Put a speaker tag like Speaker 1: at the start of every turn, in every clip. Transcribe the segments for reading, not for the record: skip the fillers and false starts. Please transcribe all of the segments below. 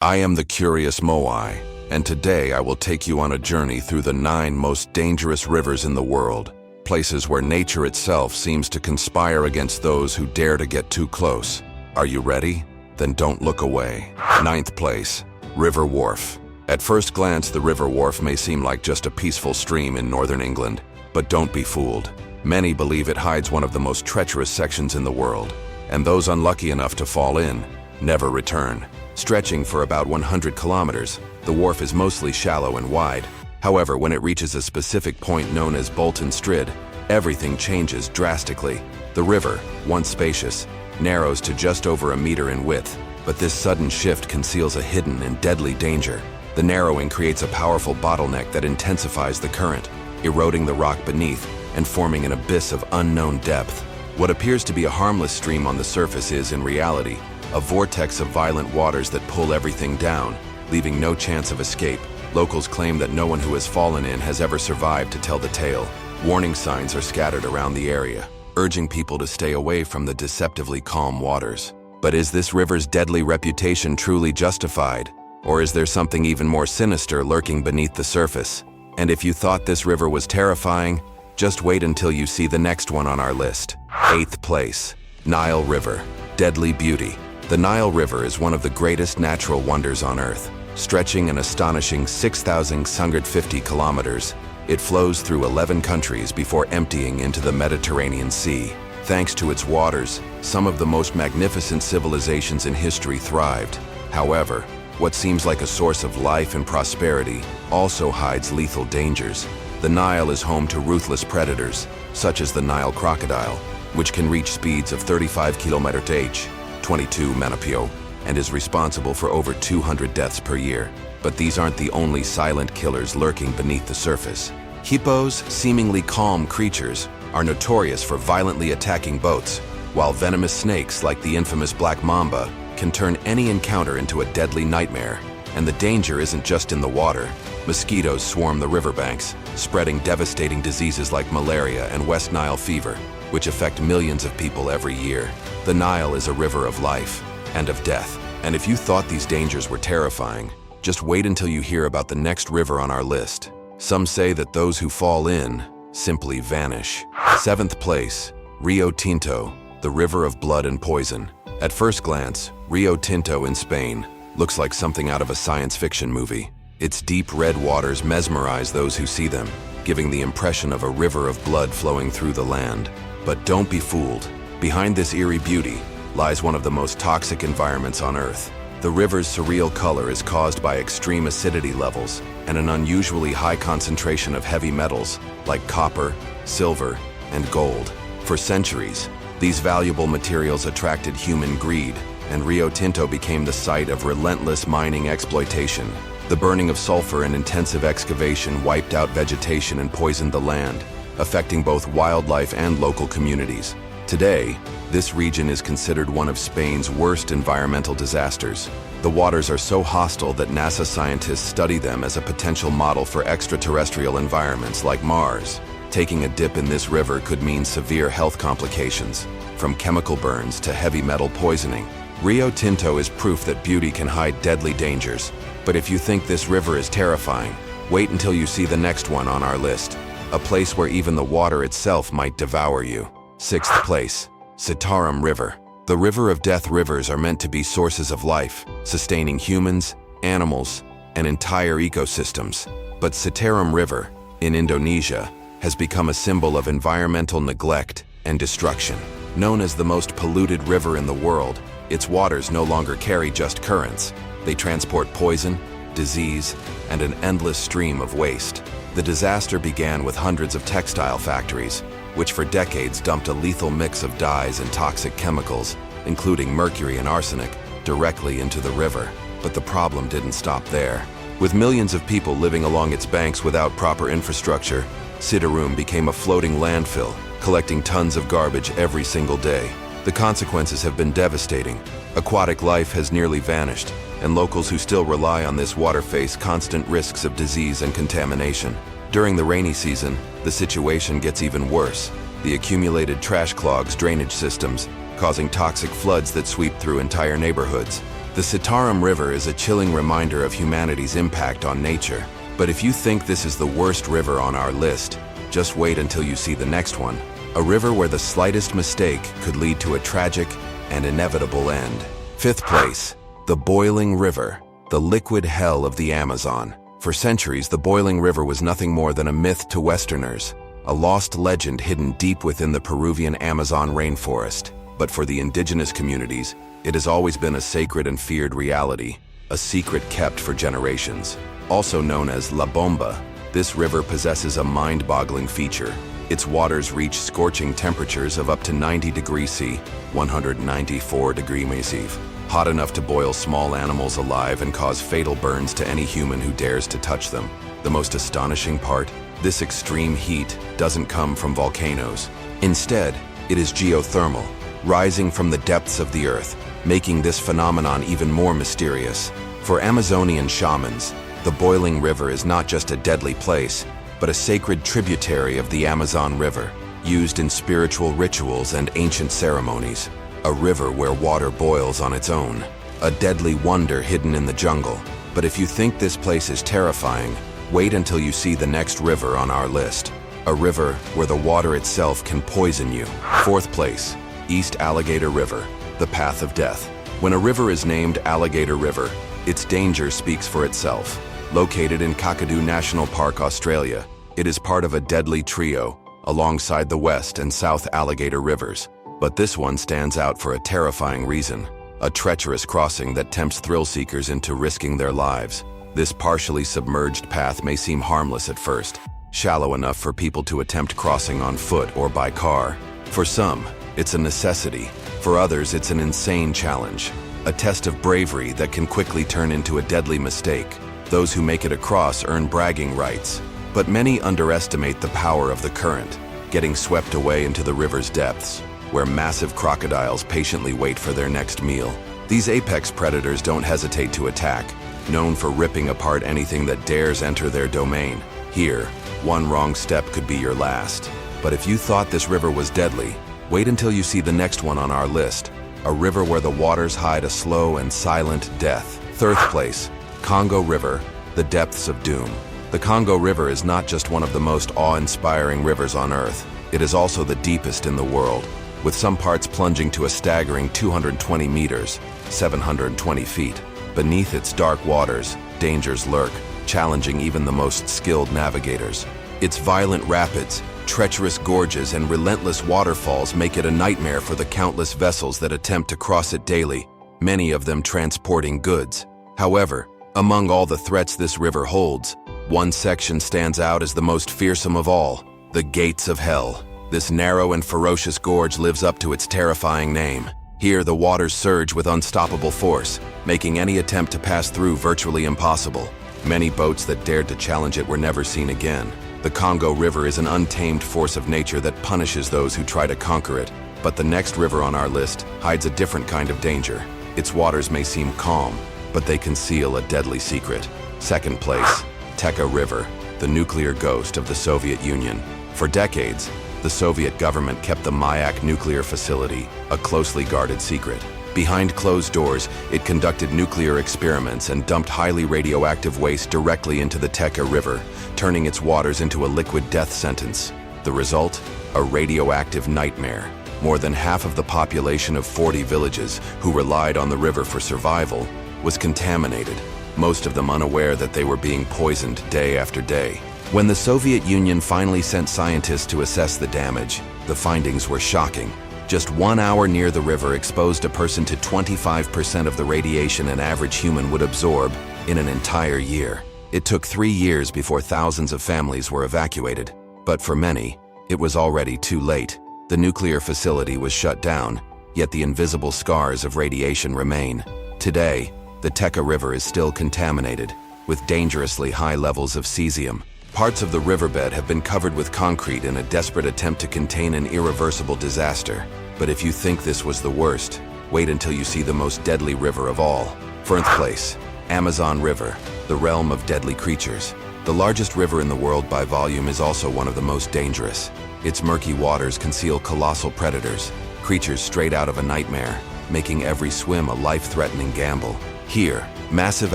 Speaker 1: I am the Curious Moai, and today I will take you on a journey through the 9 most dangerous rivers in the world, places where nature itself seems to conspire against those who dare to get too close. Are you ready? Then don't look away. 9th place, River Wharfe. At first glance, the River Wharfe may seem like just a peaceful stream in northern England, but don't be fooled. Many believe it hides one of the most treacherous sections in the world, and those unlucky enough to fall in never return. Stretching for about 100 kilometers, the wharf is mostly shallow and wide. However, when it reaches a specific point known as Bolton Strid, everything changes drastically. The river, once spacious, narrows to just over a meter in width, but this sudden shift conceals a hidden and deadly danger. The narrowing creates a powerful bottleneck that intensifies the current, eroding the rock beneath and forming an abyss of unknown depth. What appears to be a harmless stream on the surface is, in reality, a vortex of violent waters that pull everything down, leaving no chance of escape. Locals claim that no one who has fallen in has ever survived to tell the tale. Warning signs are scattered around the area, urging people to stay away from the deceptively calm waters. But is this river's deadly reputation truly justified? Or is there something even more sinister lurking beneath the surface? And if you thought this river was terrifying, just wait until you see the next one on our list. 8th place, Nile River. Deadly beauty. The Nile River is one of the greatest natural wonders on Earth. Stretching an astonishing 6,650 kilometers, it flows through 11 countries before emptying into the Mediterranean Sea. Thanks to its waters, some of the most magnificent civilizations in history thrived. However, what seems like a source of life and prosperity also hides lethal dangers. The Nile is home to ruthless predators, such as the Nile crocodile, which can reach speeds of 35 km/h, 22 mph, and is responsible for over 200 deaths per year. But these aren't the only silent killers lurking beneath the surface. Hippos, seemingly calm creatures, are notorious for violently attacking boats, while venomous snakes like the infamous black mamba can turn any encounter into a deadly nightmare. And the danger isn't just in the water. Mosquitoes swarm the riverbanks, spreading devastating diseases like malaria and West Nile fever, which affect millions of people every year. The Nile is a river of life and of death. And if you thought these dangers were terrifying, just wait until you hear about the next river on our list. Some say that those who fall in simply vanish. 7th place, Rio Tinto, the river of blood and poison. At first glance, Rio Tinto in Spain looks like something out of a science fiction movie. Its deep red waters mesmerize those who see them, giving the impression of a river of blood flowing through the land. But don't be fooled. Behind this eerie beauty lies one of the most toxic environments on Earth. The river's surreal color is caused by extreme acidity levels and an unusually high concentration of heavy metals like copper, silver, and gold. For centuries, these valuable materials attracted human greed, and Rio Tinto became the site of relentless mining exploitation. The burning of sulfur and intensive excavation wiped out vegetation and poisoned the land, affecting both wildlife and local communities. Today, this region is considered one of Spain's worst environmental disasters. The waters are so hostile that NASA scientists study them as a potential model for extraterrestrial environments like Mars. Taking a dip in this river could mean severe health complications, from chemical burns to heavy metal poisoning. Rio Tinto is proof that beauty can hide deadly dangers. But if you think this river is terrifying, wait until you see the next one on our list. A place where even the water itself might devour you. 6th place, Citarum River. The River of Death rivers are meant to be sources of life, sustaining humans, animals, and entire ecosystems. But Citarum River, in Indonesia, has become a symbol of environmental neglect and destruction. Known as the most polluted river in the world, its waters no longer carry just currents. They transport poison, disease, and an endless stream of waste. The disaster began with hundreds of textile factories, which for decades dumped a lethal mix of dyes and toxic chemicals, including mercury and arsenic, directly into the river. But the problem didn't stop there. With millions of people living along its banks without proper infrastructure, Citarum became a floating landfill, collecting tons of garbage every single day. The consequences have been devastating. Aquatic life has nearly vanished, and locals who still rely on this water face constant risks of disease and contamination. During the rainy season, the situation gets even worse. The accumulated trash clogs drainage systems, causing toxic floods that sweep through entire neighborhoods. The Citarum River is a chilling reminder of humanity's impact on nature. But if you think this is the worst river on our list, just wait until you see the next one. A river where the slightest mistake could lead to a tragic and inevitable end. 5th place, the Boiling River, the liquid hell of the Amazon. For centuries, the Boiling River was nothing more than a myth to Westerners, a lost legend hidden deep within the Peruvian Amazon rainforest. But for the indigenous communities, it has always been a sacred and feared reality, a secret kept for generations. Also known as La Bomba, this river possesses a mind-boggling feature. Its waters reach scorching temperatures of up to 90 degrees C, 194 degrees C, hot enough to boil small animals alive and cause fatal burns to any human who dares to touch them. The most astonishing part, this extreme heat doesn't come from volcanoes. Instead, it is geothermal, rising from the depths of the earth, making this phenomenon even more mysterious. For Amazonian shamans, the Boiling River is not just a deadly place, but a sacred tributary of the Amazon River, used in spiritual rituals and ancient ceremonies. A river where water boils on its own, a deadly wonder hidden in the jungle. But if you think this place is terrifying, wait until you see the next river on our list. A river where the water itself can poison you. 4th place, East Alligator River, the path of death. When a river is named Alligator River, its danger speaks for itself. Located in Kakadu National Park, Australia, it is part of a deadly trio, alongside the West and South Alligator Rivers. But this one stands out for a terrifying reason, a treacherous crossing that tempts thrill-seekers into risking their lives. This partially submerged path may seem harmless at first, shallow enough for people to attempt crossing on foot or by car. For some, it's a necessity. For others, it's an insane challenge, a test of bravery that can quickly turn into a deadly mistake. Those who make it across earn bragging rights, but many underestimate the power of the current, getting swept away into the river's depths, where massive crocodiles patiently wait for their next meal. These apex predators don't hesitate to attack, known for ripping apart anything that dares enter their domain. Here, one wrong step could be your last. But if you thought this river was deadly, wait until you see the next one on our list, a river where the waters hide a slow and silent death. 3rd place, Congo River, the depths of doom. The Congo River is not just one of the most awe-inspiring rivers on Earth, it is also the deepest in the world, with some parts plunging to a staggering 220 meters, 720 feet. Beneath its dark waters, dangers lurk, challenging even the most skilled navigators. Its violent rapids, treacherous gorges, and relentless waterfalls make it a nightmare for the countless vessels that attempt to cross it daily, many of them transporting goods. However, among all the threats this river holds, one section stands out as the most fearsome of all, the Gates of Hell. This narrow and ferocious gorge lives up to its terrifying name. Here, the waters surge with unstoppable force, making any attempt to pass through virtually impossible. Many boats that dared to challenge it were never seen again. The Congo River is an untamed force of nature that punishes those who try to conquer it. But the next river on our list hides a different kind of danger. Its waters may seem calm, but they conceal a deadly secret. 2nd place, Teka River, the nuclear ghost of the Soviet Union. For decades, the Soviet government kept the Mayak nuclear facility a closely guarded secret. Behind closed doors, it conducted nuclear experiments and dumped highly radioactive waste directly into the Teka River, turning its waters into a liquid death sentence. The result? A radioactive nightmare. More than half of the population of 40 villages, who relied on the river for survival, was contaminated, most of them unaware that they were being poisoned day after day. When the Soviet Union finally sent scientists to assess the damage, the findings were shocking. Just 1 hour near the river exposed a person to 25% of the radiation an average human would absorb in an entire year. It took 3 years before thousands of families were evacuated. But for many, it was already too late. The nuclear facility was shut down, yet the invisible scars of radiation remain. Today, the Teka River is still contaminated, with dangerously high levels of cesium. Parts of the riverbed have been covered with concrete in a desperate attempt to contain an irreversible disaster. But if you think this was the worst, wait until you see the most deadly river of all. 4th place, Amazon River, the realm of deadly creatures. The largest river in the world by volume is also one of the most dangerous. Its murky waters conceal colossal predators, creatures straight out of a nightmare, making every swim a life-threatening gamble. Here, massive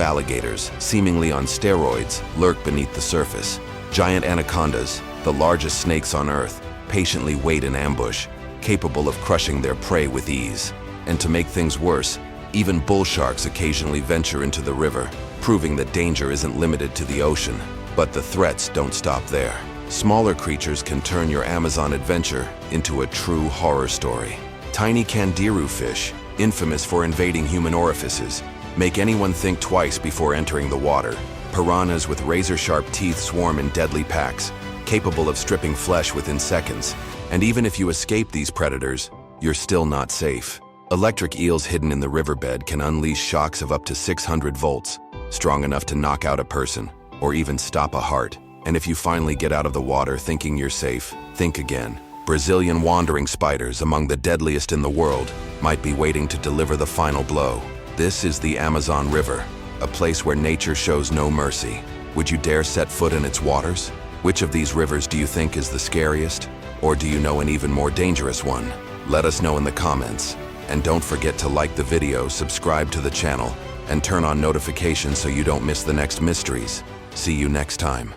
Speaker 1: alligators, seemingly on steroids, lurk beneath the surface. Giant anacondas, the largest snakes on Earth, patiently wait in ambush, capable of crushing their prey with ease. And to make things worse, even bull sharks occasionally venture into the river, proving that danger isn't limited to the ocean. But the threats don't stop there. Smaller creatures can turn your Amazon adventure into a true horror story. Tiny candiru fish, infamous for invading human orifices, make anyone think twice before entering the water. Piranhas with razor-sharp teeth swarm in deadly packs, capable of stripping flesh within seconds. And even if you escape these predators, you're still not safe. Electric eels hidden in the riverbed can unleash shocks of up to 600 volts, strong enough to knock out a person, or even stop a heart. And if you finally get out of the water thinking you're safe, think again. Brazilian wandering spiders, among the deadliest in the world, might be waiting to deliver the final blow. This is the Amazon River, a place where nature shows no mercy. Would you dare set foot in its waters? Which of these rivers do you think is the scariest? Or do you know an even more dangerous one? Let us know in the comments. And don't forget to like the video, subscribe to the channel, and turn on notifications so you don't miss the next mysteries. See you next time.